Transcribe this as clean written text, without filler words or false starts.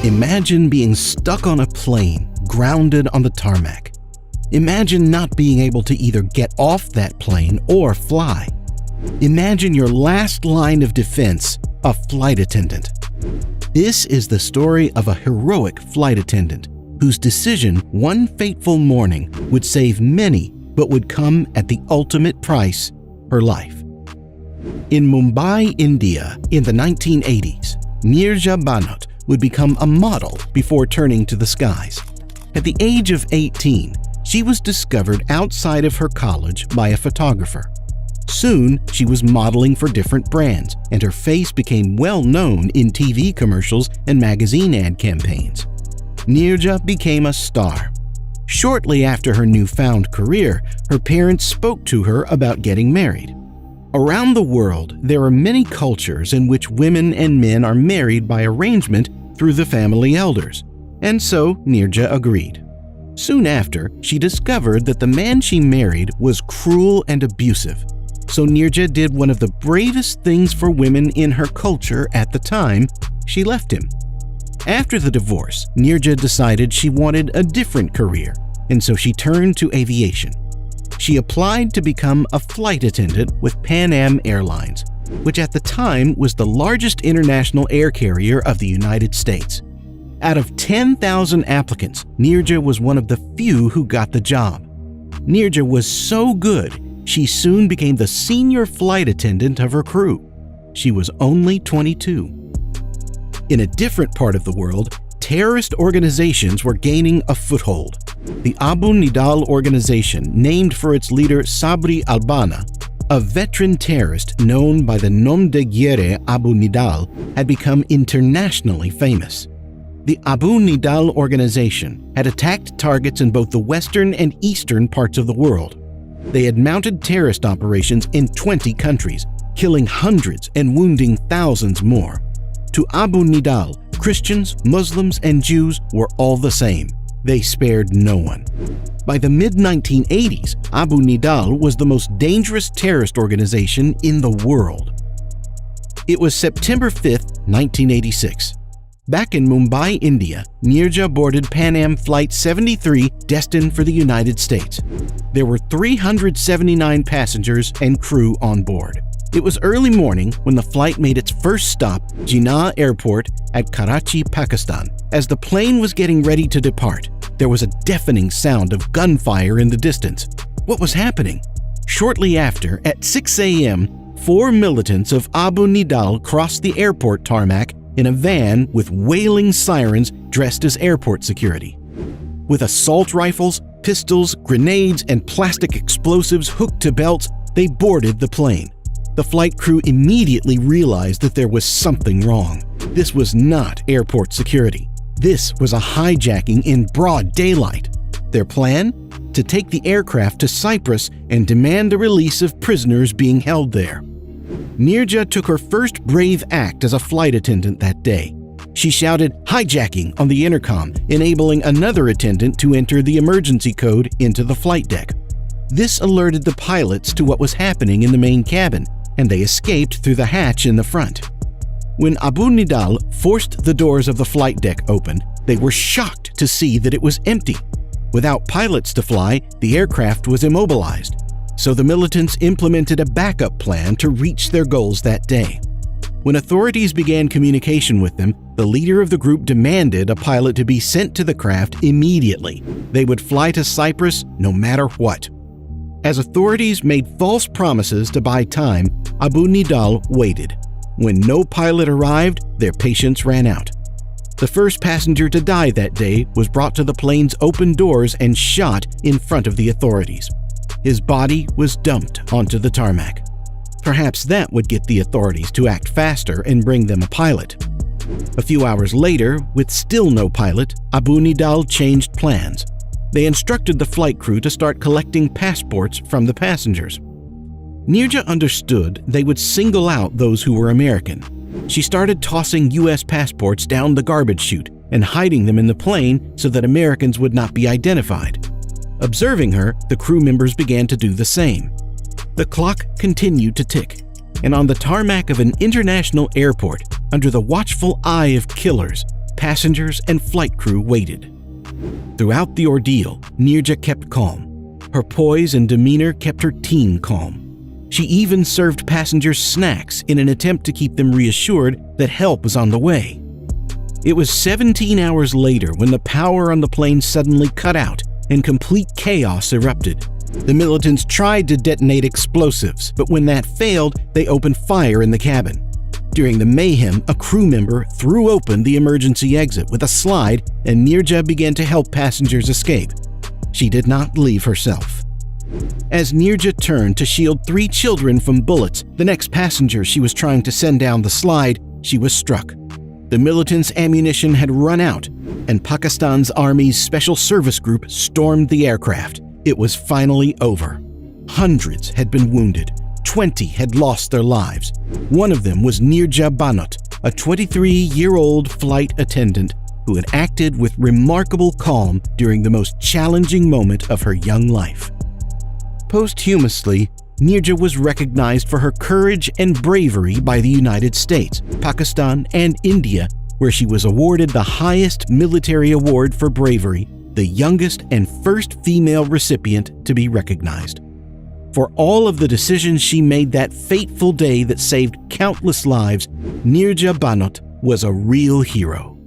Imagine being stuck on a plane, grounded on the tarmac. Imagine not being able to either get off that plane or fly. Imagine your last line of defense, a flight attendant. This is the story of a heroic flight attendant whose decision one fateful morning would save many but would come at the ultimate price, her life. In Mumbai, India, in the 1980s, Neerja Bhanot would become a model before turning to the skies. At the age of 18, she was discovered outside of her college by a photographer. Soon, she was modeling for different brands, and her face became well known in TV commercials and magazine ad campaigns. Neerja became a star. Shortly after her newfound career, her parents spoke to her about getting married. Around the world, there are many cultures in which women and men are married by arrangement through the family elders, and so Neerja agreed. Soon after, she discovered that the man she married was cruel and abusive. So Neerja did one of the bravest things for women in her culture at the time. She left him. After the divorce, Neerja decided she wanted a different career, and so she turned to aviation. She applied to become a flight attendant with PanAm Airlines, which at the time was the largest international air carrier of the United States. Out of 10,000 applicants, Neerja was one of the few who got the job. Neerja was so good, she soon became the senior flight attendant of her crew. She was only 22. In a different part of the world, terrorist organizations were gaining a foothold. The Abu-Nidal organization, named for its leader Sabri al-Banna, a veteran terrorist known by the nom de guerre Abu-Nidal, had become internationally famous. The Abu-Nidal organization had attacked targets in both the western and eastern parts of the world. They had mounted terrorist operations in 20 countries, killing hundreds and wounding thousands more. To Abu-Nidal, Christians, Muslims, and Jews were all the same. They spared no one. By the mid-1980s, Abu-Nidal was the most dangerous terrorist organization in the world. It was September 5, 1986. Back in Mumbai, India, Neerja boarded PanAm Flight 73 destined for the United States. There were 379 passengers and crew on board. It was early morning when the flight made its first stop, Jinnah Airport at Karachi, Pakistan. As the plane was getting ready to depart, there was a deafening sound of gunfire in the distance. What was happening? Shortly after, at 6 a.m., 4 militants of Abu-Nidal crossed the airport tarmac in a van with wailing sirens dressed as airport security. With assault rifles, pistols, grenades, and plastic explosives hooked to belts, they boarded the plane. The flight crew immediately realized that there was something wrong. This was not airport security. This was a hijacking in broad daylight. Their plan? To take the aircraft to Cyprus and demand the release of prisoners being held there. Neerja took her first brave act as a flight attendant that day. She shouted "hijacking" on the intercom, enabling another attendant to enter the emergency code into the flight deck. This alerted the pilots to what was happening in the main cabin, and they escaped through the hatch in the front. When Abu-Nidal forced the doors of the flight deck open, they were shocked to see that it was empty. Without pilots to fly, the aircraft was immobilized. So the militants implemented a backup plan to reach their goals that day. When authorities began communication with them, the leader of the group demanded a pilot to be sent to the craft immediately. They would fly to Cyprus no matter what. As authorities made false promises to buy time, Abu-Nidal waited. When no pilot arrived, their patience ran out. The first passenger to die that day was brought to the plane's open doors and shot in front of the authorities. His body was dumped onto the tarmac. Perhaps that would get the authorities to act faster and bring them a pilot. A few hours later, with still no pilot, Abu-Nidal changed plans. They instructed the flight crew to start collecting passports from the passengers. Neerja understood they would single out those who were American. She started tossing U.S. passports down the garbage chute and hiding them in the plane so that Americans would not be identified. Observing her, the crew members began to do the same. The clock continued to tick, and on the tarmac of an international airport, under the watchful eye of killers, passengers and flight crew waited. Throughout the ordeal, Neerja kept calm. Her poise and demeanor kept her team calm. She even served passengers snacks in an attempt to keep them reassured that help was on the way. It was 17 hours later when the power on the plane suddenly cut out and complete chaos erupted. The militants tried to detonate explosives, but when that failed, they opened fire in the cabin. During the mayhem, a crew member threw open the emergency exit with a slide, and Neerja began to help passengers escape. She did not leave herself. As Neerja turned to shield 3 children from bullets, the next passenger she was trying to send down the slide, she was struck. The militants' ammunition had run out, and Pakistan's Army's Special Service Group stormed the aircraft. It was finally over. Hundreds had been wounded. 20 had lost their lives. One of them was Neerja Bhanot, a 23-year-old flight attendant who had acted with remarkable calm during the most challenging moment of her young life. Posthumously, Neerja was recognized for her courage and bravery by the United States, Pakistan, and India, where she was awarded the highest military award for bravery, the youngest and first female recipient to be recognized. For all of the decisions she made that fateful day that saved countless lives, Neerja Bhanot was a real hero.